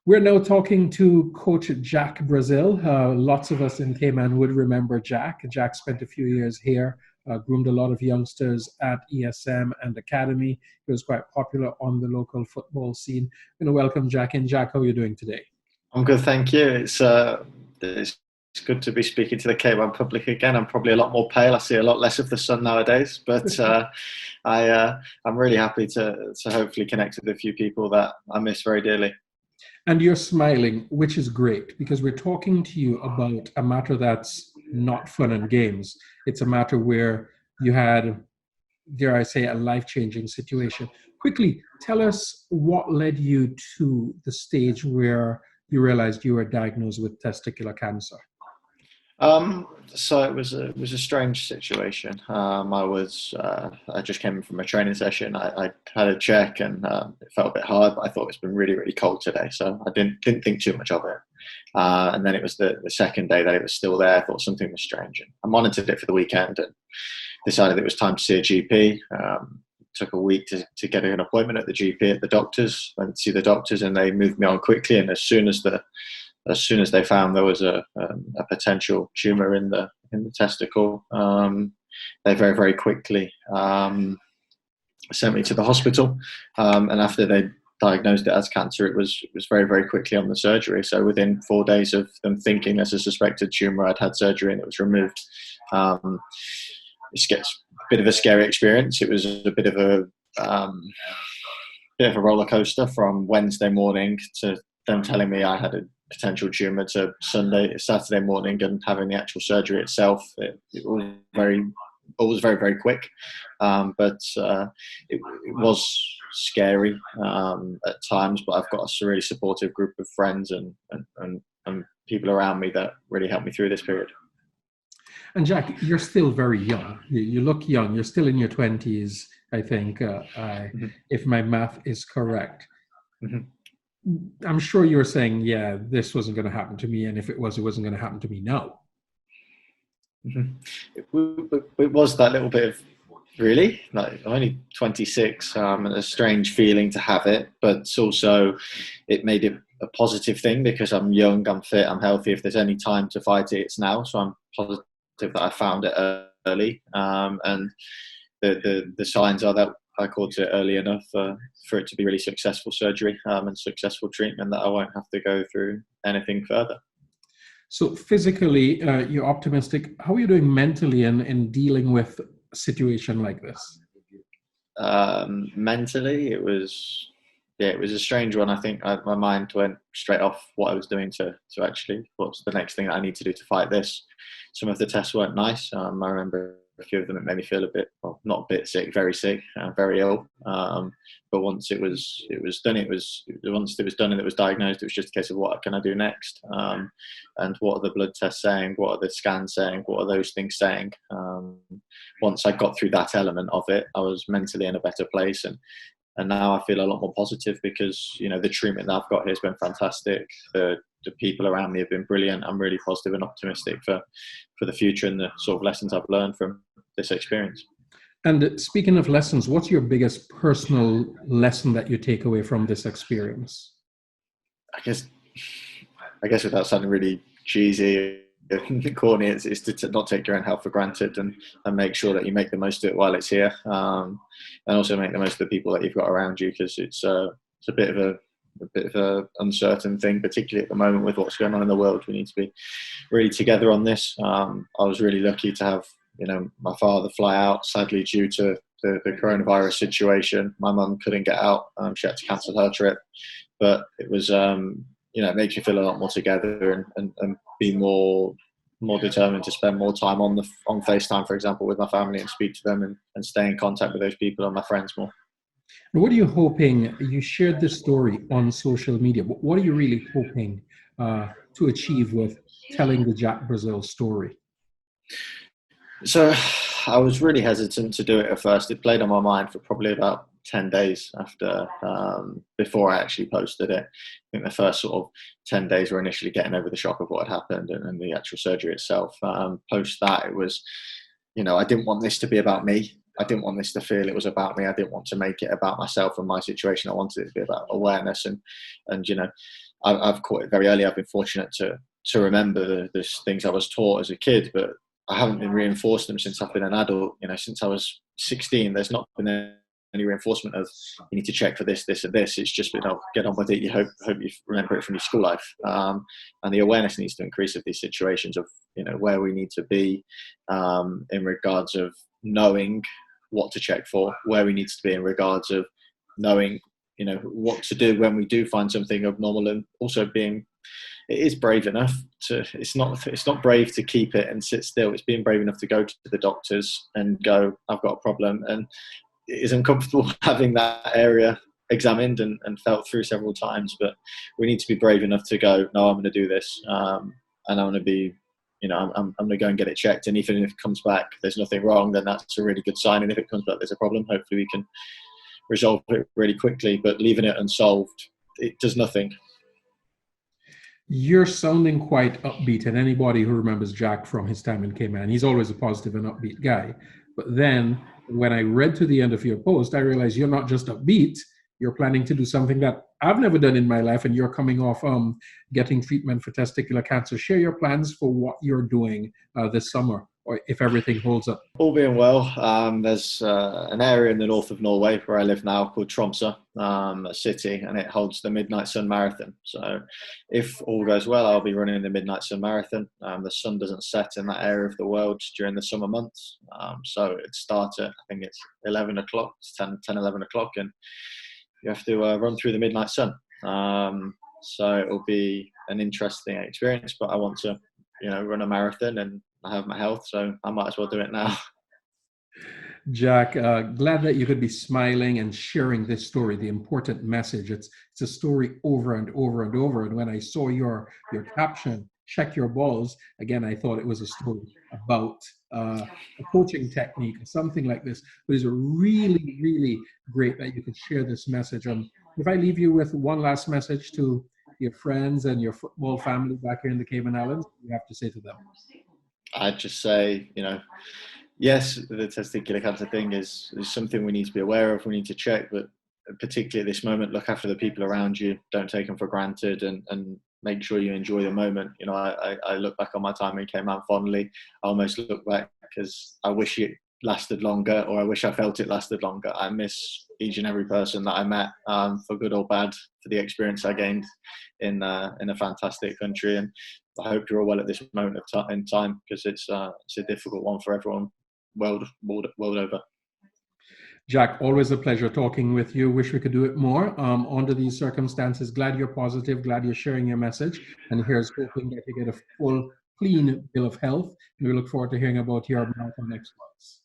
We're now talking to Coach Jack Brazil. Lots of us in Cayman would remember Jack. Jack spent a few years here, groomed a lot of youngsters at ESM and Academy. He was quite popular on the local football scene. I'm going to welcome Jack in. Jack, how are you doing today? I'm good, thank you. It's good to be speaking to the Cayman public again. I'm probably a lot more pale. I see a lot less of the sun nowadays, but I'm really happy to hopefully connect with a few people that I miss very dearly. And you're smiling, which is great, because we're talking to you about a matter that's not fun and games. It's a matter where you had, dare I say, a life-changing situation. Quickly, tell us what led you to the stage where you realized you were diagnosed with testicular cancer. So it was a strange situation. I just came from a training session. I had a check and it felt a bit hard, but I thought it's been really, really cold today, so I didn't think too much of it. And then it was the second day that it was still there. I thought something was strange, and I monitored it for the weekend and decided it was time to see a GP. Took a week to get an appointment at the GP at the doctors. Went to see the doctors, and they moved me on quickly. And as soon as they found there was a potential tumour in the testicle, they very, very quickly sent me to the hospital. And after they diagnosed it as cancer, it was very, very quickly on the surgery. So within 4 days of them thinking there's a suspected tumour, I'd had surgery and it was removed. It gets a bit of a scary experience. It was a bit of a roller coaster from Wednesday morning to them telling me I had a potential tumour to Saturday morning, and having the actual surgery itself. It was very, very quick, but it was scary at times. But I've got a really supportive group of friends and people around me that really helped me through this period. And Jack, you're still very young. You look young. You're still in your 20s, I think, if my math is correct. Mm-hmm. I'm sure you were saying, yeah, this wasn't going to happen to me. And if it wasn't going to happen to me now. Mm-hmm. It was that little bit of, really? Like, I'm only 26, and a strange feeling to have it. But also, it made it a positive thing because I'm young, I'm fit, I'm healthy. If there's any time to fight it, it's now. So I'm positive that I found it early, and the signs are that I caught it early enough for it to be really successful surgery and successful treatment, that I won't have to go through anything further. So physically, you're optimistic. How are you doing mentally in dealing with a situation like this? Mentally, it was a strange one. I think my mind went straight off what I was doing to actually what's the next thing that I need to do to fight this. Some of the tests weren't nice. I remember a few of them, it made me feel a bit, well, not a bit sick, very ill. But once it was done, once it was done and it was diagnosed, it was just a case of what can I do next, and what are the blood tests saying, what are the scans saying, what are those things saying. Once I got through that element of it, I was mentally in a better place, and now I feel a lot more positive because the treatment that I've got here has been fantastic. The people around me have been brilliant. I'm really positive and optimistic for the future and the sort of lessons I've learned from this experience. And speaking of lessons, what's your biggest personal lesson that you take away from this experience? I guess without sounding really cheesy and corny, it's to not take your own health for granted and make sure that you make the most of it while it's here, and also make the most of the people that you've got around you, because it's a bit of a uncertain thing, particularly at the moment with what's going on in the world. We need to be really together on this. I was really lucky to have my father fly out. Sadly, due to the coronavirus situation, my mum couldn't get out. She had to cancel her trip, but it was it makes you feel a lot more together and be more determined to spend more time on FaceTime, for example, with my family and speak to them and stay in contact with those people and my friends more. What are you hoping? You shared this story on social media. What are you really hoping to achieve with telling the Jack Brazil story? So I was really hesitant to do it at first. It played on my mind for probably about 10 days before I actually posted it. I think the first sort of 10 days were initially getting over the shock of what had happened and the actual surgery itself. Post that, it was, I didn't want this to be about me. I didn't want this to feel it was about me. I didn't want to make it about myself and my situation. I wanted it to be about awareness and I've caught it very early. I've been fortunate to remember the things I was taught as a kid, but I haven't been reinforced them since I've been an adult. Since I was 16, there's not been any reinforcement of you need to check for this, this, and this. It's just been, get on with it. You hope you remember it from your school life, and the awareness needs to increase of these situations of where we need to be in regards of knowing what to check for, where we need to be in regards of knowing what to do when we do find something abnormal, and also being. It is brave enough to. It's not brave to keep it and sit still. It's being brave enough to go to the doctors and go, I've got a problem, and it is uncomfortable having that area examined and felt through several times. But we need to be brave enough to go, no, I'm going to do this, and I'm going to be, I'm going to go and get it checked. And even if it comes back, there's nothing wrong, then that's a really good sign. And if it comes back, there's a problem. Hopefully, we can resolve it really quickly. But leaving it unsolved, it does nothing. You're sounding quite upbeat, and anybody who remembers Jack from his time in Cayman, he's always a positive and upbeat guy. But then when I read to the end of your post, I realized you're not just upbeat, you're planning to do something that I've never done in my life, and you're coming off getting treatment for testicular cancer. Share your plans for what you're doing this summer, or if everything holds up. All being well, there's an area in the north of Norway where I live now called Tromsø, a city, and it holds the Midnight Sun Marathon. So if all goes well, I'll be running the Midnight Sun Marathon. The sun doesn't set in that area of the world during the summer months. So it starts at, I think it's 11 o'clock, it's 10, 11 o'clock, and you have to run through the midnight sun. So it'll be an interesting experience, but I want to, run a marathon, and I have my health, so I might as well do it now. Jack, glad that you could be smiling and sharing this story, the important message. It's a story over and over and over. And when I saw your caption, check your balls, again, I thought it was a story about a coaching technique or something like this. But it's really, really great that you could share this message. If I leave you with one last message to your friends and your football family back here in the Cayman Islands, what do you have to say to them? I'd just say, yes, the testicular cancer thing is something we need to be aware of, we need to check, but particularly at this moment, look after the people around you, don't take them for granted, and make sure you enjoy the moment. I look back on my time in Cayman fondly. I almost look back because I wish it lasted longer, or I wish I felt it lasted longer. I miss each and every person that I met, for good or bad, for the experience I gained in a fantastic country. And I hope you're all well at this moment in time, because it's a difficult one for everyone world over. Jack, always a pleasure talking with you. Wish we could do it more under these circumstances. Glad you're positive, glad you're sharing your message. And here's hoping that you get a full, clean bill of health. And we look forward to hearing about your marathon exploits.